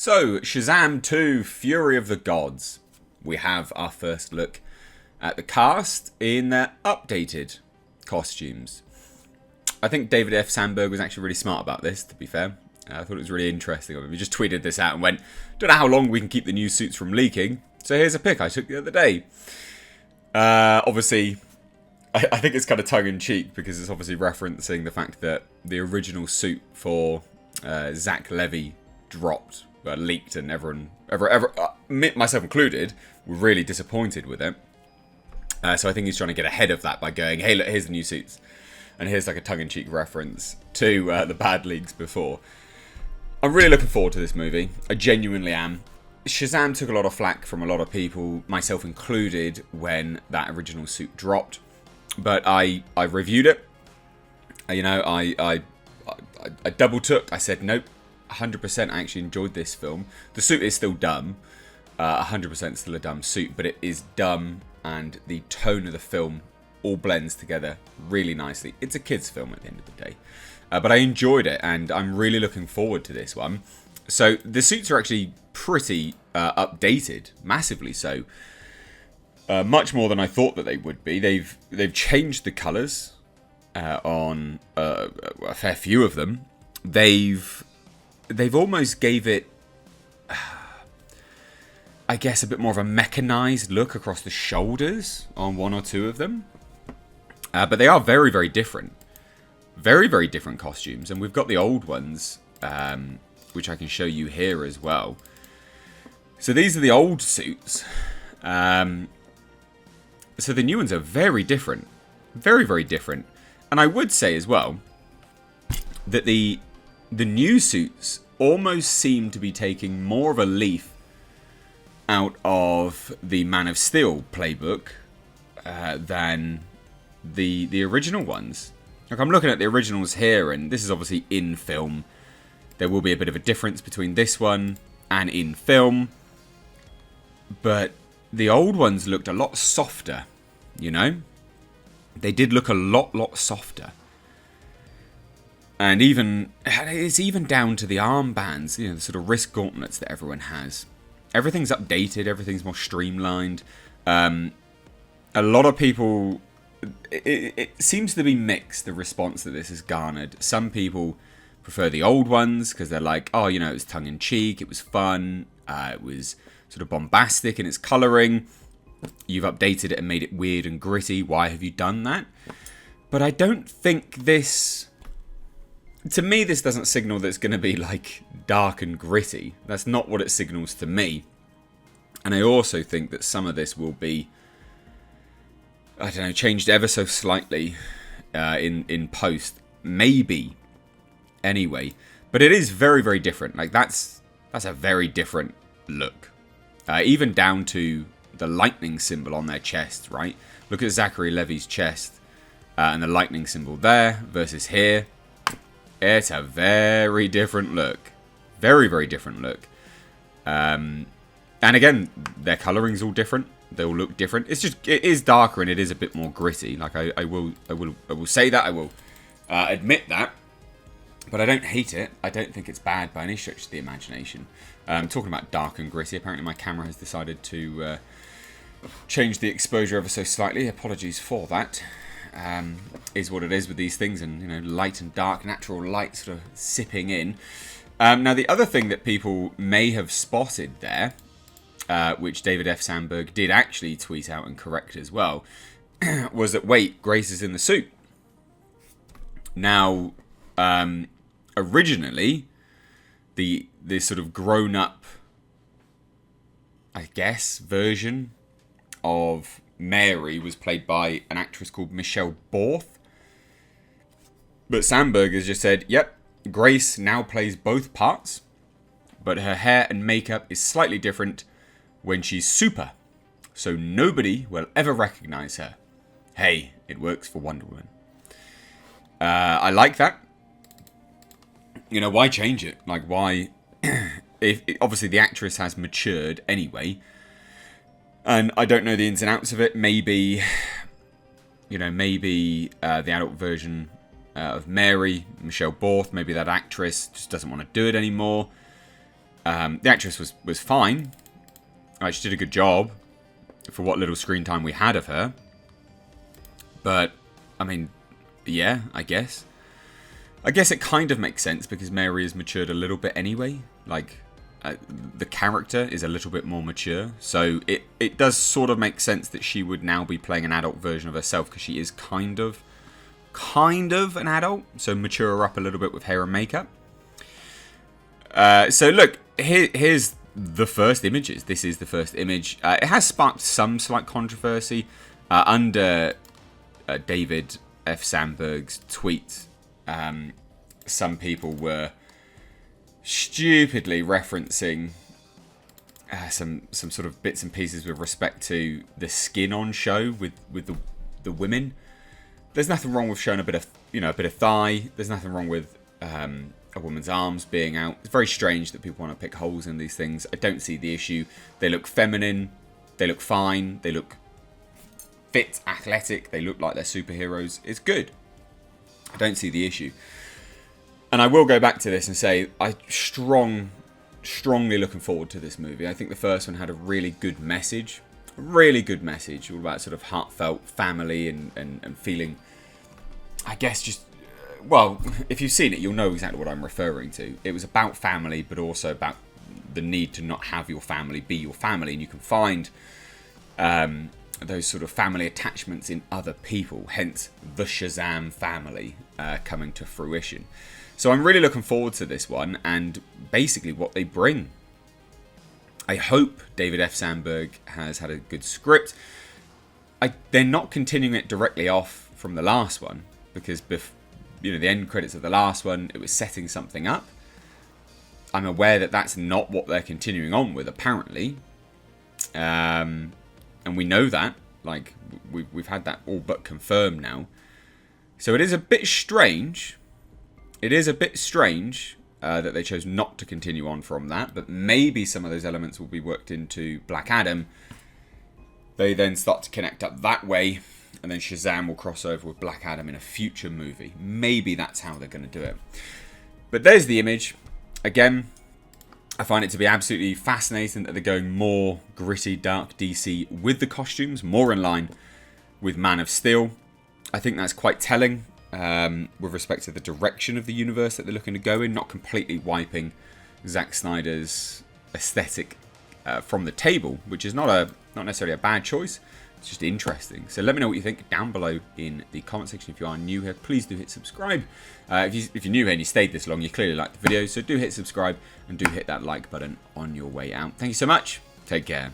So, Shazam 2, Fury of the Gods. We have our first look at the cast in their updated costumes. I think David F. Sandberg was actually really smart about this, to be fair. I thought it was really interesting of him. He just tweeted this out and went, don't know how long we can keep the new suits from leaking, so here's a pic I took the other day. Obviously, I think it's kind of tongue-in-cheek because it's obviously referencing the fact that the original suit for Zach Levy dropped, leaked, and everyone, myself included, were really disappointed with it. So I think he's trying to get ahead of that by going, hey, look, here's the new suits. And here's like a tongue-in-cheek reference to the bad leaks before. I'm really looking forward to this movie. I genuinely am. Shazam took a lot of flack from a lot of people, myself included, when that original suit dropped. But I reviewed it. I double took. I said, nope, 100% I actually enjoyed this film. The suit is still dumb. 100% still a dumb suit, but it is dumb, and the tone of the film all blends together really nicely. It's a kid's film at the end of the day. But I enjoyed it, and I'm really looking forward to this one. So the suits are actually pretty updated, massively so. Much more than I thought that they would be. They've changed the colours on a fair few of them. They've almost gave it, I guess, a bit more of a mechanised look across the shoulders on one or two of them. But they are very, very different. Very, very different costumes. And we've got the old ones, which I can show you here as well. So these are the old suits. So the new ones are very different. Very, very different. And I would say as well that the new suits almost seem to be taking more of a leaf out of the Man of Steel playbook than the original ones. Like, I'm looking at the originals here, and this is obviously in film. There will be a bit of a difference between this one and in film. But the old ones looked a lot softer, you know? They did look a lot softer. And it's even down to the armbands, you know, the sort of wrist gauntlets that everyone has. Everything's updated, everything's more streamlined. A lot of people, it seems to be mixed, the response that this has garnered. Some people prefer the old ones because they're like, oh, you know, it was tongue-in-cheek, it was fun, it was sort of bombastic in its colouring. You've updated it and made it weird and gritty. Why have you done that? But I don't think this... To me, this doesn't signal that it's going to be, like, dark and gritty. That's not what it signals to me. And I also think that some of this will be, I don't know, changed ever so slightly in post. Maybe. Anyway. But it is very, very different. Like, that's a very different look. Even down to the lightning symbol on their chest, right? Look at Zachary Levi's chest and the lightning symbol there versus here. It's a very different look. Very, very different look. And again, their coloring's all different. They all look different. It's just, it is darker and it is a bit more gritty. Like, I will say that. I will admit that. But I don't hate it. I don't think it's bad by any stretch of the imagination. Talking about dark and gritty, apparently my camera has decided to change the exposure ever so slightly. Apologies for that. Is what it is with these things, and, you know, light and dark, natural light sort of sipping in. Now, the other thing that people may have spotted there, which David F. Sandberg did actually tweet out and correct as well, was that, wait, Grace is in the suit. Now, originally, the sort of grown-up, I guess, version of Mary was played by an actress called Michelle Borth. But Sandberg has just said, yep, Grace now plays both parts, but her hair and makeup is slightly different when she's super, so nobody will ever recognize her. Hey, it works for Wonder Woman. I like that. You know, why change it? Like, why... if obviously the actress has matured anyway, and I don't know the ins and outs of it. Maybe, you know, maybe the adult version of Mary, Michelle Borth, maybe that actress just doesn't want to do it anymore. The actress was fine. She did a good job for what little screen time we had of her. But, I mean, yeah, I guess. I guess it kind of makes sense because Mary has matured a little bit anyway. Like, the character is a little bit more mature. So it does sort of make sense that she would now be playing an adult version of herself because she is kind of an adult. So mature her up a little bit with hair and makeup. So look, here's the first images. This is the first image. It has sparked some slight controversy under David F. Sandberg's tweet. Some people were stupidly referencing some sort of bits and pieces with respect to the skin on show with the women. There's nothing wrong with showing a bit of thigh. There's nothing wrong with a woman's arms being out. It's very strange that people want to pick holes in these things. I don't see the issue. They look feminine. They look fine. They look fit, athletic. They look like they're superheroes. It's good. I don't see the issue. And I will go back to this and say I strongly looking forward to this movie. I think the first one had a really good message. Really good message. All about sort of heartfelt family and feeling, I guess, just... Well, if you've seen it, you'll know exactly what I'm referring to. It was about family, but also about the need to not have your family be your family. And you can find those sort of family attachments in other people. Hence, the SHAZAM family coming to fruition. So I'm really looking forward to this one and basically what they bring. I hope David F. Sandberg has had a good script. They're not continuing it directly off from the last one because the end credits of the last one, it was setting something up. I'm aware that that's not what they're continuing on with, apparently. And we know that. Like, we've had that all but confirmed now. So it is a bit strange. It is a bit strange that they chose not to continue on from that. But maybe some of those elements will be worked into Black Adam. They then start to connect up that way. And then SHAZAM will cross over with Black Adam in a future movie. Maybe that's how they're going to do it. But there's the image. Again, I find it to be absolutely fascinating that they're going more gritty, dark DC with the costumes. More in line with Man of Steel. I think that's quite telling with respect to the direction of the universe that they're looking to go in. Not completely wiping Zack Snyder's aesthetic from the table. Which is not necessarily a bad choice. It's just interesting. So let me know what you think down below in the comment section. If you are new here, please do hit subscribe. If you're new here and you stayed this long, you clearly liked the video. So do hit subscribe and do hit that like button on your way out. Thank you so much. Take care.